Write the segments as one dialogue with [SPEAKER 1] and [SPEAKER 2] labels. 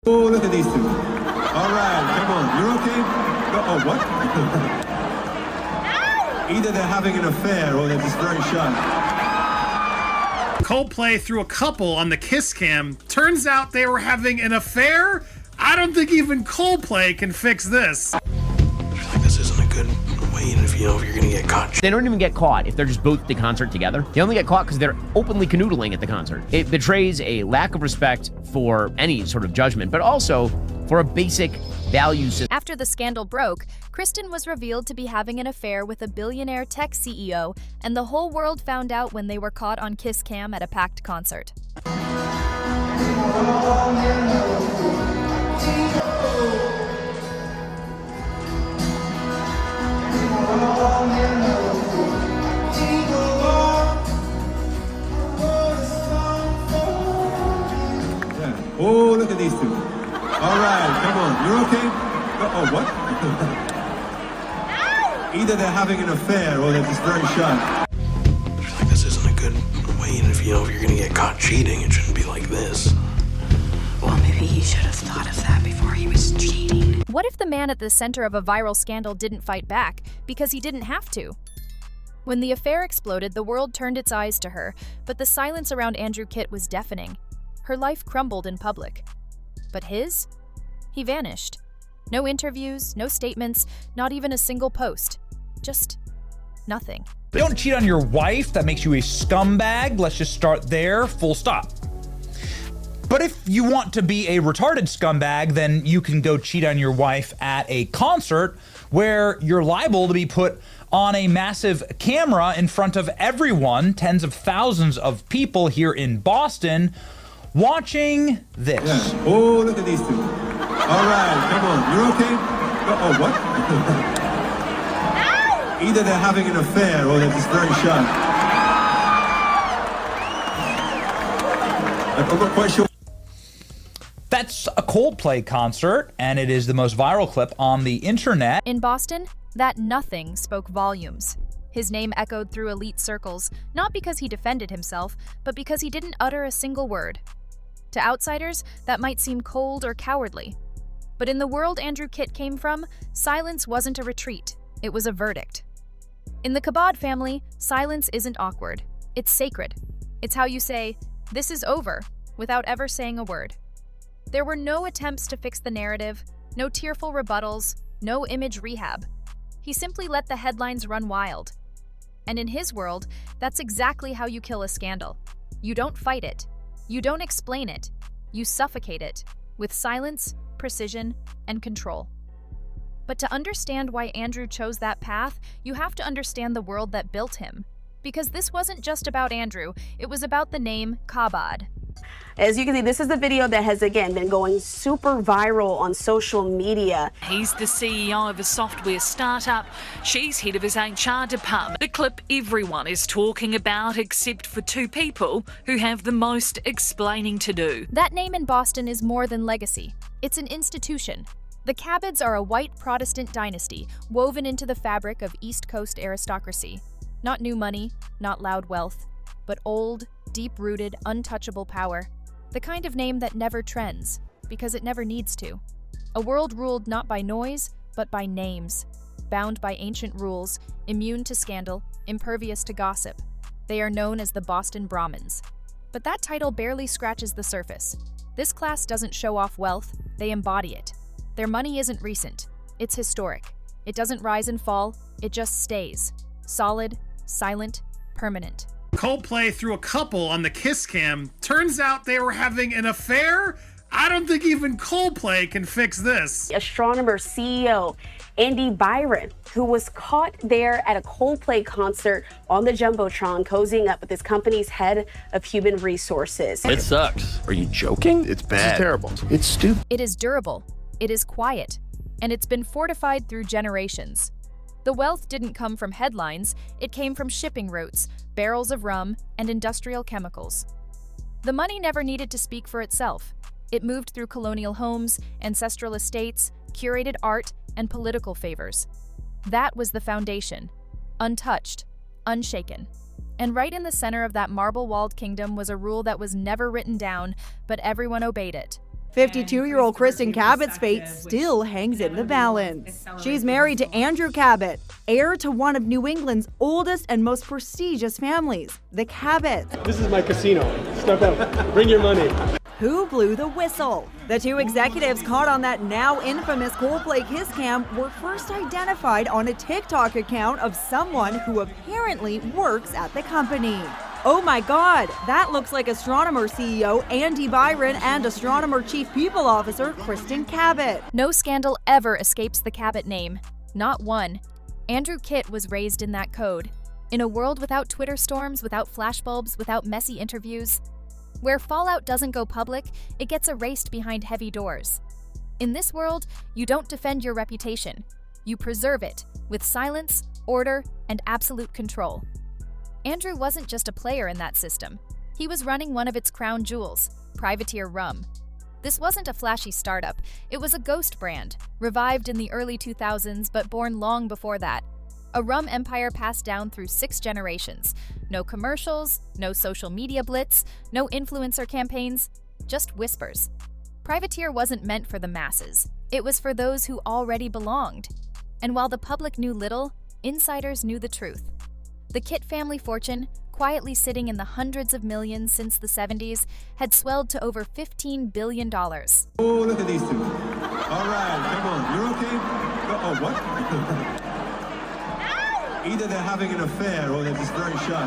[SPEAKER 1] Oh, look at these two. All right, come on. You're okay? Oh, what? Either they're having an affair or they're just very shy.
[SPEAKER 2] Coldplay threw a couple on the kiss cam. Turns out they were having an affair? I don't think even Coldplay can fix this.
[SPEAKER 3] I feel like this isn't a good way, if you're gonna get caught.
[SPEAKER 4] They don't even get caught if they're just both at the concert together. They only get caught because they're openly canoodling at the concert. It betrays a lack of respect for any sort of judgment, but also for a basic value system.
[SPEAKER 5] After the scandal broke, Kristen was revealed to be having an affair with a billionaire tech CEO, and the whole world found out when they were caught on kiss cam at a packed concert.
[SPEAKER 1] Oh, look at these two. All right, come on. You're okay? Oh, what? Either they're having an affair or they're just very shy.
[SPEAKER 3] I feel like this isn't a good way, if you're gonna get caught cheating, it shouldn't be like this.
[SPEAKER 6] Well, maybe he should have thought of that before he was cheating.
[SPEAKER 5] What if the man at the center of a viral scandal didn't fight back because he didn't have to? When the affair exploded, the world turned its eyes to her, but the silence around Andrew Kitt was deafening. Her life crumbled in public. But his? He vanished. No interviews, no statements, not even a single post. Just nothing.
[SPEAKER 7] Don't cheat on your wife. That makes you a scumbag. Let's just start there, full stop. But if you want to be a retarded scumbag, then you can go cheat on your wife at a concert where you're liable to be put on a massive camera in front of everyone, tens of thousands of people here in Boston, watching this.
[SPEAKER 1] Yeah. Oh, look at these two. All right, come on. You're okay? Oh, what? Either they're having an affair or they're just very shy. I'm not quite sure.
[SPEAKER 7] That's a Coldplay concert, and it is the most viral clip on the internet.
[SPEAKER 5] In Boston, that nothing spoke volumes. His name echoed through elite circles, not because he defended himself, but because he didn't utter a single word. To outsiders, that might seem cold or cowardly. But in the world Andrew Kitt came from, silence wasn't a retreat, it was a verdict. In the Kabad family, silence isn't awkward. It's sacred. It's how you say, "This is over," without ever saying a word. There were no attempts to fix the narrative, no tearful rebuttals, no image rehab. He simply let the headlines run wild. And in his world, that's exactly how you kill a scandal. You don't fight it. You don't explain it. You suffocate it with silence, precision, and control. But to understand why Andrew chose that path, you have to understand the world that built him. Because this wasn't just about Andrew, it was about the name Kabad.
[SPEAKER 8] As you can see, this is the video that has, again, been going super viral on social media.
[SPEAKER 9] He's the CEO of a software startup. She's head of his HR department. The clip everyone is talking about, except for two people who have the most explaining to do.
[SPEAKER 5] That name in Boston is more than legacy. It's an institution. The Cabots are a white Protestant dynasty woven into the fabric of East Coast aristocracy. Not new money, not loud wealth, but old, deep-rooted, untouchable power. The kind of name that never trends, because it never needs to. A world ruled not by noise, but by names. Bound by ancient rules, immune to scandal, impervious to gossip. They are known as the Boston Brahmins. But that title barely scratches the surface. This class doesn't show off wealth, they embody it. Their money isn't recent, it's historic. It doesn't rise and fall, it just stays. Solid, silent, permanent.
[SPEAKER 2] Coldplay threw a couple on the kiss cam. Turns out they were having an affair? I don't think even Coldplay can fix this.
[SPEAKER 8] Astronomer CEO Andy Byron, who was caught there at a Coldplay concert on the Jumbotron, cozying up with his company's head of human resources.
[SPEAKER 10] It sucks. Are you joking? It's bad. It's terrible. It's stupid.
[SPEAKER 5] It is durable, it is quiet, and it's been fortified through generations. The wealth didn't come from headlines, it came from shipping routes, barrels of rum, and industrial chemicals. The money never needed to speak for itself. It moved through colonial homes, ancestral estates, curated art, and political favors. That was the foundation, untouched, unshaken. And right in the center of that marble-walled kingdom was a rule that was never written down, but everyone obeyed it.
[SPEAKER 11] 52-year-old Kristen Cabot's fate still hangs in the balance. She's married to Andrew Cabot, heir to one of New England's oldest and most prestigious families, the Cabots.
[SPEAKER 12] This is my casino. Step out. Bring your money.
[SPEAKER 11] Who blew the whistle? The two executives caught on that now infamous Coldplay kiss cam were first identified on a TikTok account of someone who apparently works at the company. Oh my God, that looks like astronomer CEO Andy Byron and astronomer chief people officer Kristen Cabot.
[SPEAKER 5] No scandal ever escapes the Cabot name. Not one. Andrew Kitt was raised in that code. In a world without Twitter storms, without flashbulbs, without messy interviews. Where fallout doesn't go public, it gets erased behind heavy doors. In this world, you don't defend your reputation. You preserve it with silence, order, and absolute control. Andrew wasn't just a player in that system. He was running one of its crown jewels, Privateer Rum. This wasn't a flashy startup. It was a ghost brand, revived in the early 2000s but born long before that. A rum empire passed down through 6 generations. No commercials, no social media blitz, no influencer campaigns, just whispers. Privateer wasn't meant for the masses. It was for those who already belonged. And while the public knew little, insiders knew the truth. The Kitt family fortune, quietly sitting in the hundreds of millions since the 70s, had swelled to over $15 billion.
[SPEAKER 1] Oh, look at these two. All right, come on. You're okay? Oh, what? Either they're having an affair or they're just very shy.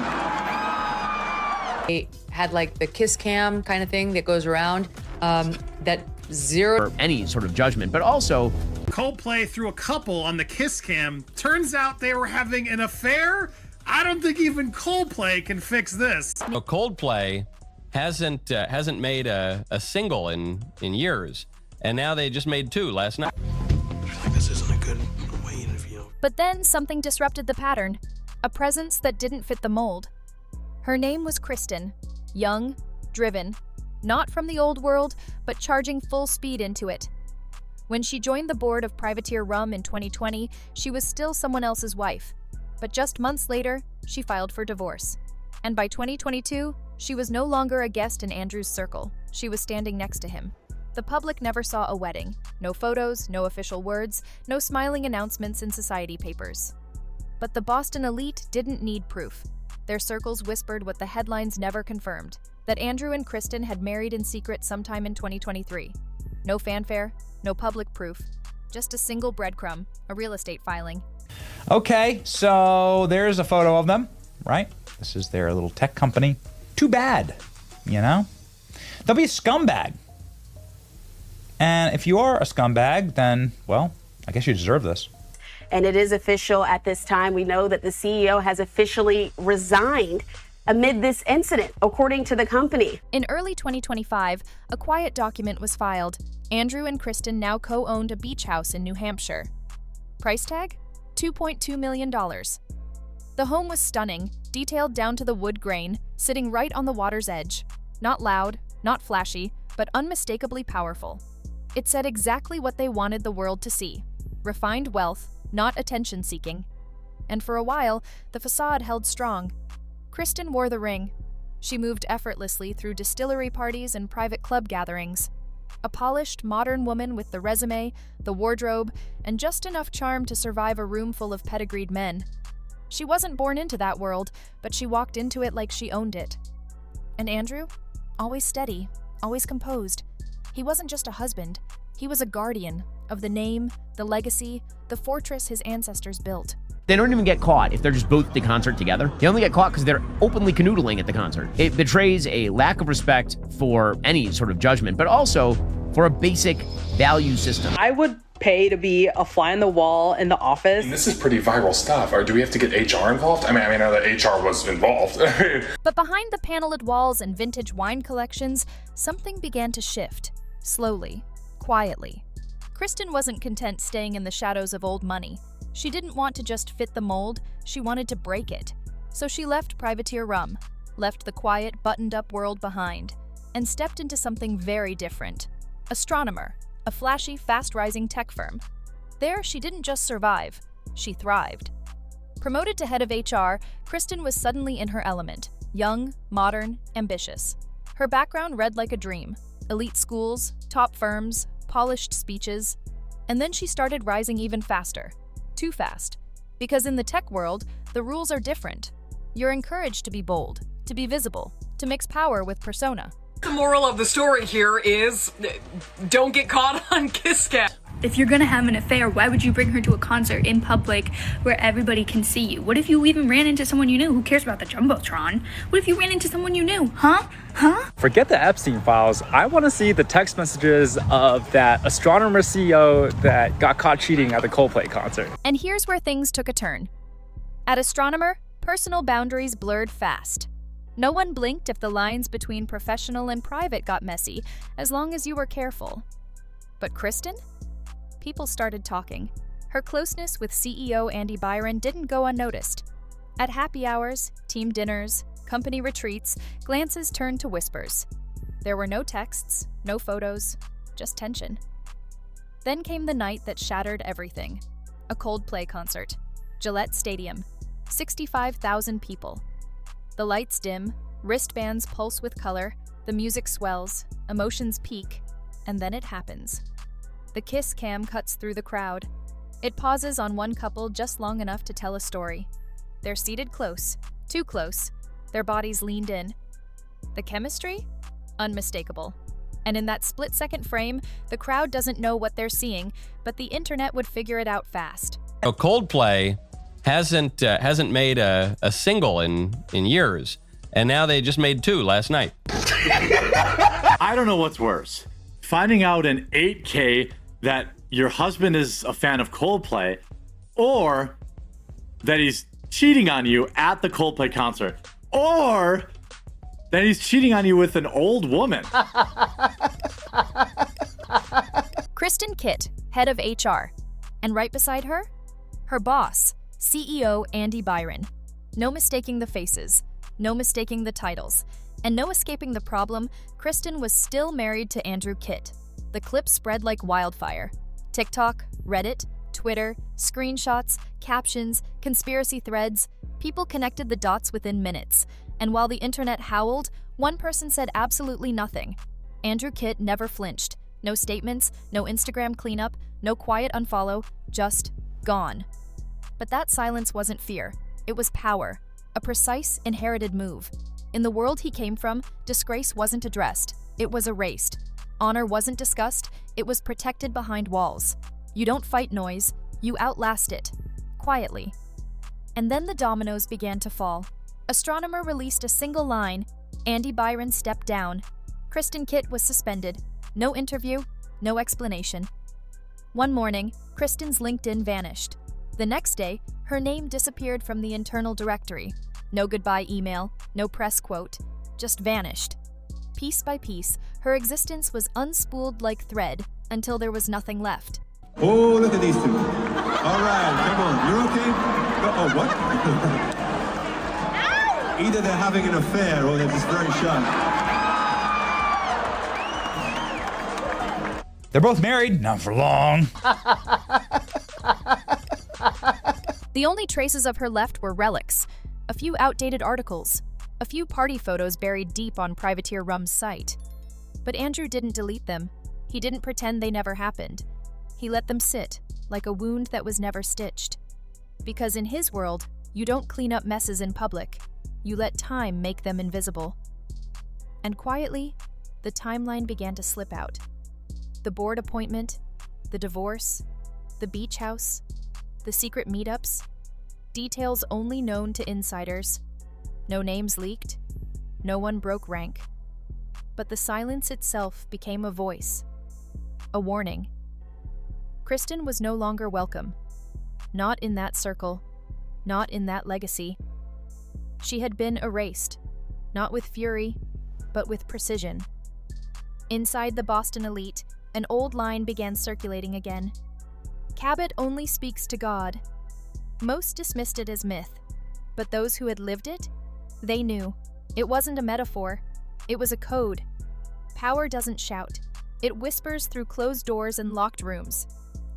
[SPEAKER 13] They had like the kiss cam kind of thing that goes around, that zero
[SPEAKER 4] any sort of judgment, but also
[SPEAKER 2] Coldplay threw a couple on the kiss cam. Turns out they were having an affair? I don't think even Coldplay can fix this.
[SPEAKER 14] Well, Coldplay hasn't made a single in years, and now they just made 2 last night.
[SPEAKER 3] I feel like this isn't a good way to feel.
[SPEAKER 5] But then something disrupted the pattern, a presence that didn't fit the mold. Her name was Kristen, young, driven, not from the old world, but charging full speed into it. When she joined the board of Privateer Rum in 2020, she was still someone else's wife. But just months later, she filed for divorce. And by 2022, she was no longer a guest in Andrew's circle. She was standing next to him. The public never saw a wedding. No photos, no official words, no smiling announcements in society papers. But the Boston elite didn't need proof. Their circles whispered what the headlines never confirmed, that Andrew and Kristen had married in secret sometime in 2023. No fanfare, no public proof, just a single breadcrumb, a real estate filing.
[SPEAKER 7] Okay, so there's a photo of them, right? This is their little tech company. Too bad, you know? They'll be a scumbag. And if you are a scumbag, then, well, I guess you deserve this.
[SPEAKER 8] And it is official at this time. We know that the CEO has officially resigned amid this incident, according to the company.
[SPEAKER 5] In early 2025, a quiet document was filed. Andrew and Kristen now co-owned a beach house in New Hampshire. Price tag? $2.2 million. The home was stunning, detailed down to the wood grain, sitting right on the water's edge. Not loud, not flashy, but unmistakably powerful. It said exactly what they wanted the world to see. Refined wealth, not attention-seeking. And for a while, the facade held strong. Kristen wore the ring. She moved effortlessly through distillery parties and private club gatherings. A polished, modern woman with the resume, the wardrobe, and just enough charm to survive a room full of pedigreed men. She wasn't born into that world, but she walked into it like she owned it. And Andrew? Always steady, always composed. He wasn't just a husband. He was a guardian of the name, the legacy, the fortress his ancestors built.
[SPEAKER 4] They don't even get caught if they're just both at the concert together. They only get caught because they're openly canoodling at the concert. It betrays a lack of respect for any sort of judgment, but also for a basic value system.
[SPEAKER 15] I would pay to be a fly on the wall in the office.
[SPEAKER 16] And this is pretty viral stuff. Or do we have to get HR involved? I mean, I know that HR was involved.
[SPEAKER 5] But behind the paneled walls and vintage wine collections, something began to shift. Slowly, quietly. Kristen wasn't content staying in the shadows of old money. She didn't want to just fit the mold, she wanted to break it. So she left Privateer Rum, left the quiet, buttoned-up world behind, and stepped into something very different. Astronomer, a flashy, fast-rising tech firm. There, she didn't just survive, she thrived. Promoted to head of HR, Kristen was suddenly in her element, young, modern, ambitious. Her background read like a dream. Elite schools, top firms, polished speeches. And then she started rising even faster. Too fast. Because in the tech world, the rules are different. You're encouraged to be bold, to be visible, to mix power with persona.
[SPEAKER 17] The moral of the story here is don't get caught on kiss cam.
[SPEAKER 18] If you're gonna have an affair, why would you bring her to a concert in public where everybody can see you? What if you even ran into someone you knew? Who cares about the Jumbotron? What if you ran into someone you knew? Huh?
[SPEAKER 19] Forget the Epstein files. I want to see the text messages of that astronomer CEO that got caught cheating at the Coldplay concert.
[SPEAKER 5] And here's where things took a turn. At Astronomer, personal boundaries blurred fast. No one blinked if the lines between professional and private got messy, as long as you were careful. But Kristen? People started talking. Her closeness with CEO Andy Byron didn't go unnoticed. At happy hours, team dinners, company retreats, glances turned to whispers. There were no texts, no photos, just tension. Then came the night that shattered everything. A Coldplay concert. Gillette Stadium. 65,000 people. The lights dim, wristbands pulse with color, the music swells, emotions peak, and then it happens. The kiss cam cuts through the crowd. It pauses on one couple just long enough to tell a story. They're seated close, too close, their bodies leaned in. The chemistry? Unmistakable. And in that split-second frame, the crowd doesn't know what they're seeing, but the internet would figure it out fast.
[SPEAKER 14] Coldplay hasn't made a single in years, and now they just made 2 last night.
[SPEAKER 20] I don't know what's worse. Finding out in 8K that your husband is a fan of Coldplay, or that he's cheating on you at the Coldplay concert, or that he's cheating on you with an old woman.
[SPEAKER 5] Kristen Kitt, head of HR. And right beside her, her boss, CEO Andy Byron. No mistaking the faces, no mistaking the titles, and no escaping the problem, Kristen was still married to Andrew Kitt. The clip spread like wildfire. TikTok, Reddit, Twitter, screenshots, captions, conspiracy threads. People connected the dots within minutes. And while the internet howled, one person said absolutely nothing. Andrew Kitt never flinched. No statements, no Instagram cleanup, no quiet unfollow, just gone. But that silence wasn't fear. It was power. A precise, inherited move. In the world he came from, disgrace wasn't addressed. It was erased. Honor wasn't discussed. It was protected behind walls. You don't fight noise. You outlast it. Quietly. And then the dominoes began to fall. Astronomer released a single line. Andy Byron stepped down. Kristen Kitt was suspended. No interview, no explanation. One morning, Kristen's LinkedIn vanished. The next day, her name disappeared from the internal directory. No goodbye email, no press quote, just vanished. Piece by piece, her existence was unspooled like thread until there was nothing left.
[SPEAKER 1] Oh, look at these two. All right, come on, you're okay? Oh, what? Either they're having an affair or they're just very shy.
[SPEAKER 7] They're both married, not for long.
[SPEAKER 5] The only traces of her left were relics, a few outdated articles, a few party photos buried deep on Privateer Rum's site. But Andrew didn't delete them. He didn't pretend they never happened. He let them sit, like a wound that was never stitched. Because in his world, you don't clean up messes in public. You let time make them invisible. And quietly, the timeline began to slip out. The board appointment, the divorce, the beach house, the secret meetups, details only known to insiders. No names leaked, no one broke rank. But the silence itself became a voice, a warning. Kristen was no longer welcome. Not in that circle, not in that legacy. She had been erased, not with fury, but with precision. Inside the Boston elite, an old line began circulating again. Cabot only speaks to God. Most dismissed it as myth, but those who had lived it, they knew. It wasn't a metaphor, it was a code. Power doesn't shout. It whispers through closed doors and locked rooms.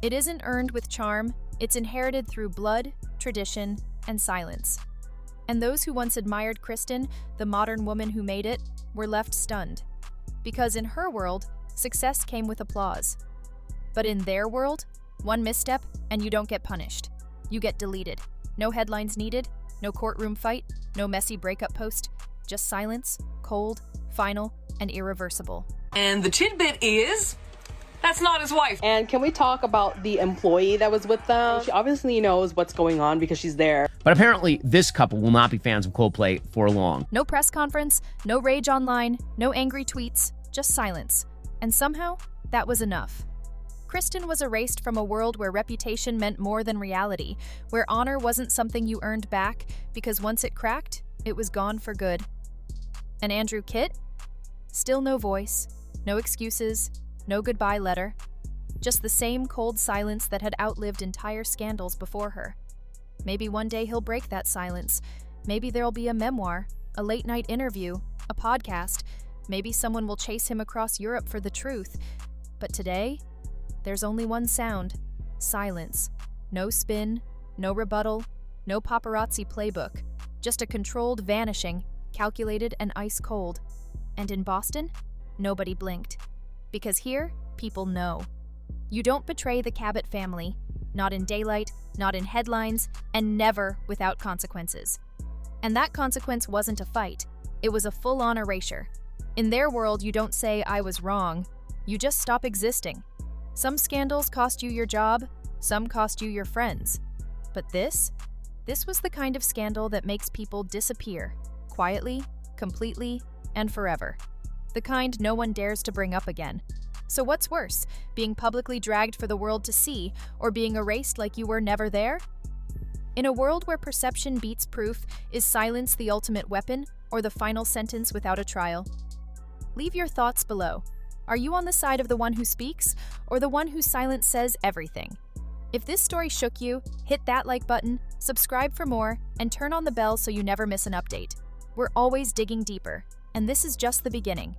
[SPEAKER 5] It isn't earned with charm, it's inherited through blood, tradition, and silence. And those who once admired Kristen, the modern woman who made it, were left stunned. Because in her world, success came with applause. But in their world, one misstep and you don't get punished. You get deleted. No headlines needed, no courtroom fight, no messy breakup post, just silence, cold, final, and irreversible.
[SPEAKER 17] And the tidbit is, that's not his wife.
[SPEAKER 15] And can we talk about the employee that was with them? She obviously knows what's going on because she's there.
[SPEAKER 4] But apparently, this couple will not be fans of Coldplay for long.
[SPEAKER 5] No press conference, no rage online, no angry tweets, just silence. And somehow, that was enough. Kristen was erased from a world where reputation meant more than reality, where honor wasn't something you earned back, because once it cracked, it was gone for good. And Andrew Kitt? Still no voice, no excuses, no goodbye letter. Just the same cold silence that had outlived entire scandals before her. Maybe one day he'll break that silence. Maybe there'll be a memoir, a late-night interview, a podcast. Maybe someone will chase him across Europe for the truth. But today, there's only one sound: silence. No spin, no rebuttal, no paparazzi playbook. Just a controlled vanishing, calculated and ice cold. And in Boston, nobody blinked. Because here, people know. You don't betray the Cabot family, not in daylight, not in headlines, and never without consequences. And that consequence wasn't a fight. It was a full-on erasure. In their world, you don't say, "I was wrong." You just stop existing. Some scandals cost you your job, some cost you your friends. But this was the kind of scandal that makes people disappear, quietly, completely, and forever. The kind no one dares to bring up again. So what's worse, being publicly dragged for the world to see, or being erased like you were never there? In a world where perception beats proof, is silence the ultimate weapon, or the final sentence without a trial? Leave your thoughts below. Are you on the side of the one who speaks, or the one whose silence says everything? If this story shook you, hit that like button, subscribe for more, and turn on the bell so you never miss an update. We're always digging deeper, and this is just the beginning.